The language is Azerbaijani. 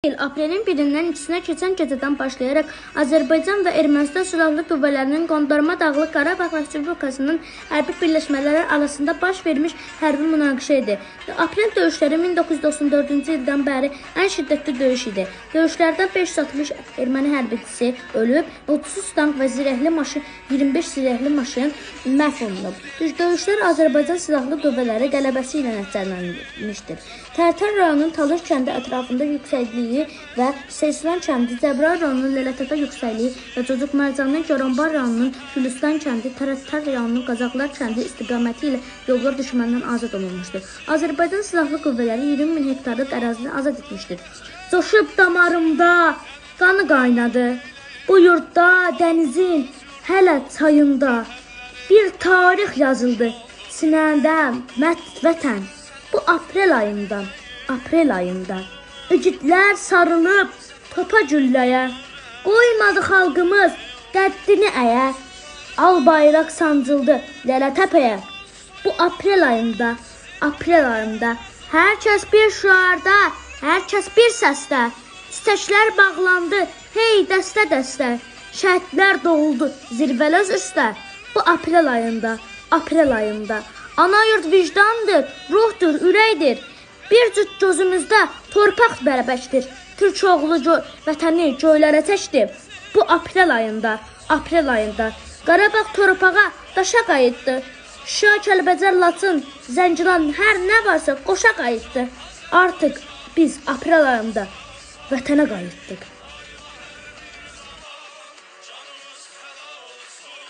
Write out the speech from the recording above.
il aprelin 1-dən 2-sinə keçən gecədən başlayaraq Azərbaycan və Ermənistan Silahlı Qüvvələrinin Qondarma Dağlıq Qarabağ Respublikasının hərbi birləşmələri arasında baş vermiş hərbi münaqişə idi. Aprel döyüşləri 1994-cü ildən bəri ən şiddətli döyüş idi. Döyüşlərdə 560 erməni hərbçisi ölüb, 30 tank və zirehli maşın, 25 zirehli maşın məhv olunub. Döyüşlər Azərbaycan Silahlı Qüvvələri qələbəsi ilə nəticələnmişdir. Tərtər rayonunun Talış kəndi ətrafında yüksəkliyi və Seyislan kəndi, Cəbrayıl rayonunun Lələtəpə yüksəkliyi və Cocuq Mərcanının Goranbar rayonunun Gülüstan kəndi, Tərtər rayonunun Qazaqlar kəndi istiqaməti ilə yollar düşməndən azad olunmuşdur. Azərbaycan Silahlı Qüvvələri 20 min hektarlıq ərazini azad etmişdir. Coşub damarımda qanı qaynadı, bu yurtda dənizin hələ çayında bir tarix yazıldı. Sinəndə vətən. Bu aprel ayında ücütlər sarılıb topa gülləyə, qoymadı xalqımız qəddini əyə, al bayraq sancıldı Lələtəpəyə. Bu aprel ayında hər kəs bir şüarda, hər kəs bir səsdə, çiçəklər bağlandı hey dəstə-dəstə, şəhidlər doğuldu zirvələr üstə. Bu aprel ayında ana yurt vicdandır, ruhdur, ürəkdir. Bir cüt gözümüzdə torpaq bərabəkdir. Türk oğlu vətəni göylərə çəkdi. Bu aprel ayında Qarabağ torpağa daşa qayıtdı. Şuşa, Kəlbəcər, Laçın, Zəngilan, hər nə varsa qoşa qayıtdı. Artıq biz aprel ayında vətənə qayıtdıq.